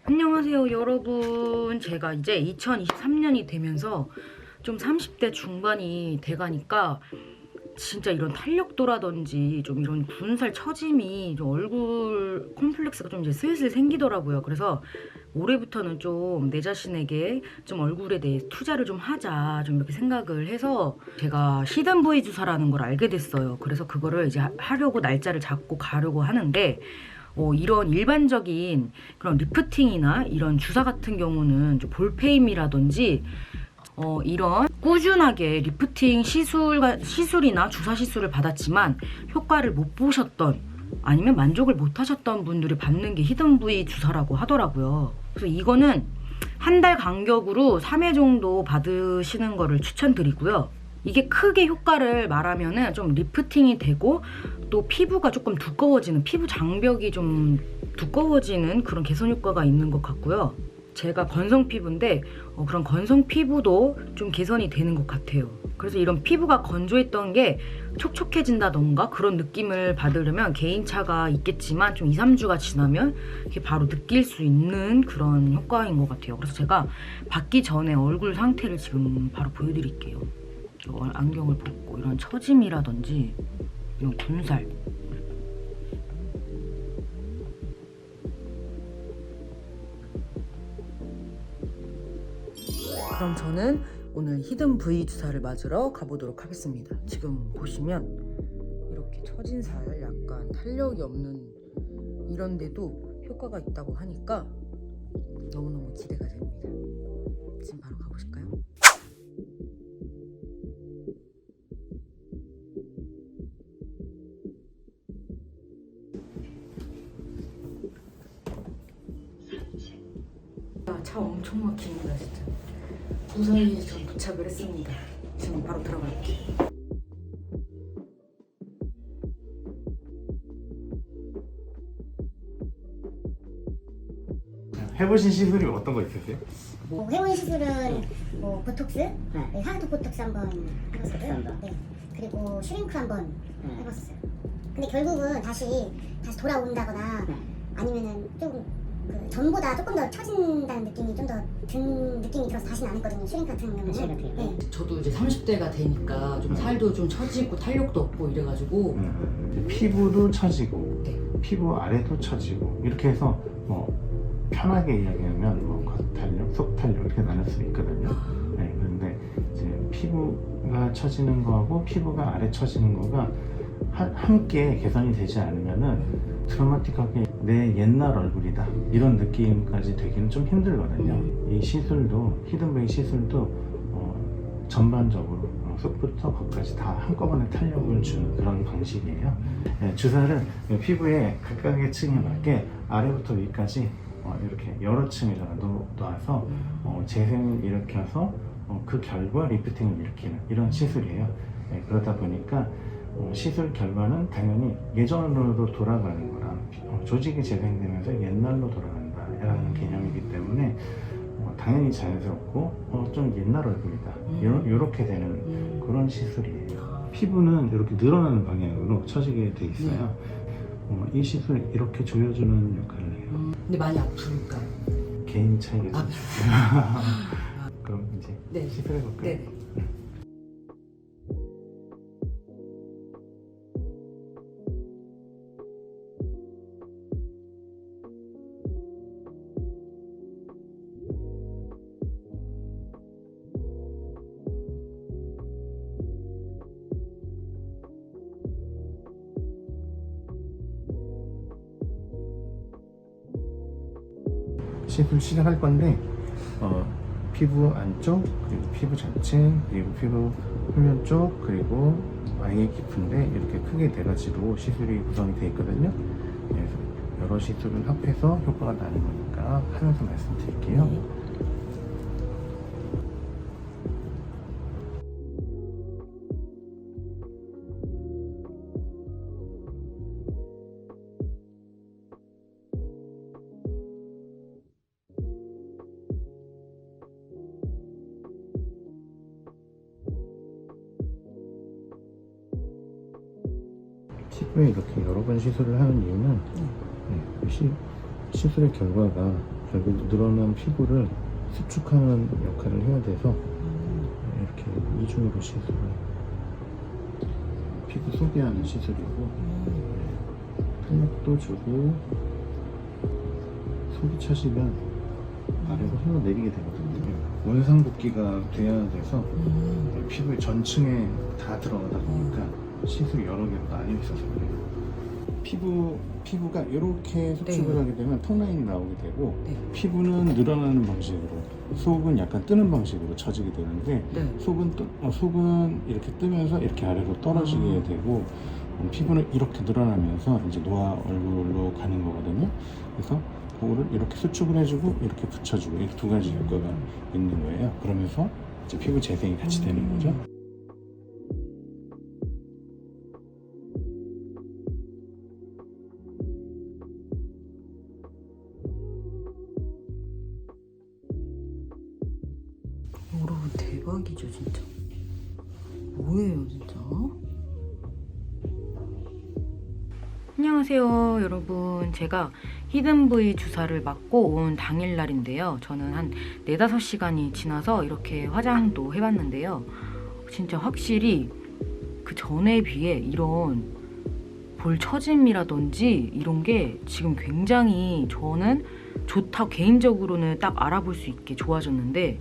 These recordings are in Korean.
안녕하세요 여러분. 제가 이제 2023년이 되면서 좀 30대 중반이 돼가니까 진짜 이런 탄력도라든지 좀 이런 군살 처짐이 좀 얼굴 콤플렉스가 좀 이제 슬슬 생기더라고요. 그래서 올해부터는 좀 내 자신에게 좀 얼굴에 대해 투자를 좀 하자 좀 이렇게 생각을 해서 제가 히든 부위 주사라는 걸 알게 됐어요. 그래서 그거를 이제 하려고 날짜를 잡고 가려고 하는데 이런 일반적인 그런 리프팅이나 이런 주사 같은 경우는 좀 볼페임이라든지 이런 꾸준하게 리프팅 시술이나 주사 시술을 받았지만 효과를 못 보셨던 아니면 만족을 못 하셨던 분들이 받는 게 히든 부위 주사라고 하더라고요. 그래서 이거는 한 달 간격으로 3회 정도 받으시는 거를 추천드리고요. 이게 크게 효과를 말하면은 좀 리프팅이 되고 또 피부가 조금 두꺼워지는, 피부 장벽이 좀 두꺼워지는 그런 개선 효과가 있는 것 같고요. 제가 건성 피부인데 그런 건성 피부도 좀 개선이 되는 것 같아요. 그래서 이런 피부가 건조했던 게 촉촉해진다던가 그런 느낌을 받으려면 개인차가 있겠지만 좀 2, 3주가 지나면 이렇게 바로 느낄 수 있는 그런 효과인 것 같아요. 그래서 제가 받기 전에 얼굴 상태를 지금 바로 보여드릴게요. 안경을 벗고 이런 처짐이라든지 이런 군살, 그럼 저는 오늘 히든 부위 주사를 맞으러 가보도록 하겠습니다. 지금 보시면 이렇게 처진 살, 약간 탄력이 없는 이런데도 효과가 있다고 하니까 너무너무 기대가 됩니다. 지금 바로 가보실까요? 차 엄청 막힙니다 진짜. 무사히 좀 도착을 했습니다. 지금 바로 들어갈게요. 해보신 시술이 어떤 거 있으세요? 해본 시술은 보톡스, 하드 보톡스 한번 해봤었고요. 네. 그리고 슈링크 한번 해봤었어요. 근데 결국은 다시 돌아온다거나 아니면은 좀 전보다 조금 더 처진다는 느낌이 좀 더 든 느낌이 들어서 다시는 안 했거든요. 슈링크 같은 경우는. 네. 저도 이제 30대가 되니까 좀 살도 좀 처지고 탄력도 없고 이래가지고 피부도 처지고 네. 피부 아래도 처지고 이렇게 해서 편하게 이야기하면 겉탄력, 속탄력 이렇게 나눌 수 있거든요. 네, 그런데 이제 피부가 처지는 거하고 피부가 아래 처지는 거가 함께 개선이 되지 않으면은 드라마틱하게 내 옛날 얼굴이다 이런 느낌까지 되기는 좀 힘들거든요. 이 시술도 히든 부위 시술도 전반적으로 속부터 겉까지 다 한꺼번에 탄력을 주는 그런 방식이에요. 네, 주사를 피부의 각각의 층에 맞게 아래부터 위까지 이렇게 여러 층에다가 놓아서 재생을 일으켜서 그 결과 리프팅을 일으키는 이런 시술이에요. 네, 그러다 보니까 시술 결과는 당연히 예전으로 돌아가는 거랑 조직이 재생되면서 옛날로 돌아간다라는 개념이기 때문에 당연히 자연스럽고 좀 옛날 얼굴이다 이렇게 되는 그런 시술이에요. 피부는 이렇게 늘어나는 방향으로 처지게 돼 있어요. 이 시술 이렇게 조여주는 역할을 해요. 근데 많이 아플까요? 개인 차이가 좀 있어요. 그럼 이제 네. 시술해 볼까요? 네. 시술 시작할 건데 피부 안쪽 그리고 피부 자체 그리고 피부 표면 쪽 그리고 아예 깊은데 이렇게 크게 네 가지로 시술이 구성이 되어 있거든요. 그래서 여러 시술을 합해서 효과가 나는 거니까 하면서 말씀드릴게요. 피부에 이렇게 여러 번 시술을 하는 이유는 그 시술의 결과가 결국 늘어난 피부를 수축하는 역할을 해야 돼서 이렇게 이중으로 시술을, 피부 소개하는 시술이고, 탄력도 주고 속이 처지면 아래로 흘러내리게 되거든요. 원상복귀가 돼야 돼서 피부의 전층에 다 들어가다 보니까 시술이 여러 개로 나뉘어 있어서 그래요. 피부가 이렇게 수축을 네. 하게 되면 턱라인이 나오게 되고, 네. 피부는 늘어나는 방식으로, 속은 약간 뜨는 방식으로 처지게 되는데, 네. 속은 이렇게 뜨면서 이렇게 아래로 떨어지게 되고, 피부는 이렇게 늘어나면서 이제 노화 얼굴로 가는 거거든요. 그래서 그거를 이렇게 수축을 해주고 이렇게 붙여주고, 이렇게 두 가지 효과가 있는 거예요. 그러면서 이제 피부 재생이 같이 되는 거죠. 여러분 대박이죠 진짜. 뭐예요 진짜. 안녕하세요 여러분. 제가 히든V 주사를 맞고 온 당일날인데요. 저는 한 4-5시간이 지나서 이렇게 화장도 해봤는데요. 진짜 확실히 그 전에 비해 이런 볼 처짐이라든지 이런 게 지금 굉장히 저는 좋다고 개인적으로는 딱 알아볼 수 있게 좋아졌는데,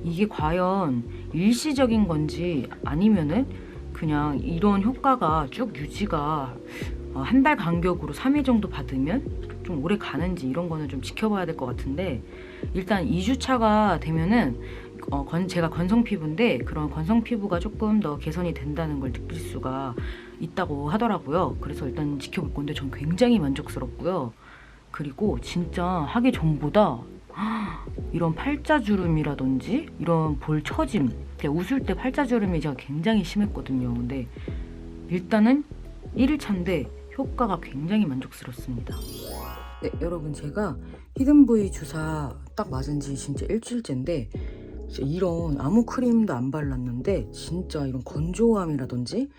이게 과연 일시적인 건지 아니면은 그냥 이런 효과가 쭉 유지가 한 달 간격으로 3회 정도 받으면 좀 오래 가는지 이런 거는 좀 지켜봐야 될 것 같은데, 일단 2주차가 되면은 제가 건성 피부인데 그런 건성 피부가 조금 더 개선이 된다는 걸 느낄 수가 있다고 하더라고요. 그래서 일단 지켜볼 건데 전 굉장히 만족스럽고요. 그리고 진짜 하기 전보다 이런 팔자주름이라든지 이런 볼 처짐, 웃을 때 팔자주름이 제가 굉장히 심했거든요. 근데 일단은 1일차인데 효과가 굉장히 만족스럽습니다. 네, 여러분 제가 히든V 주사 딱 맞은 지 진짜 일주일째인데, 진짜 이런 아무 크림도 안 발랐는데 진짜 이런 건조함이라든지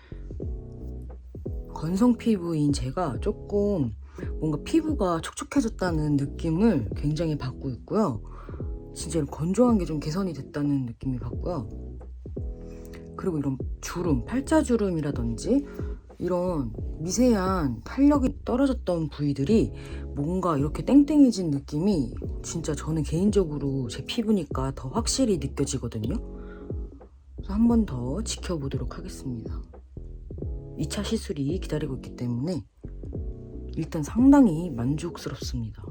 건성 피부인 제가 조금 뭔가 피부가 촉촉해졌다는 느낌을 굉장히 받고 있고요. 진짜 이런 건조한 게 좀 개선이 됐다는 느낌이 받고요. 그리고 이런 주름, 팔자주름이라든지 이런 미세한 탄력이 떨어졌던 부위들이 뭔가 이렇게 땡땡해진 느낌이 진짜 저는 개인적으로 제 피부니까 더 확실히 느껴지거든요. 그래서 한 번 더 지켜보도록 하겠습니다. 2차 시술이 기다리고 있기 때문에 일단 상당히 만족스럽습니다.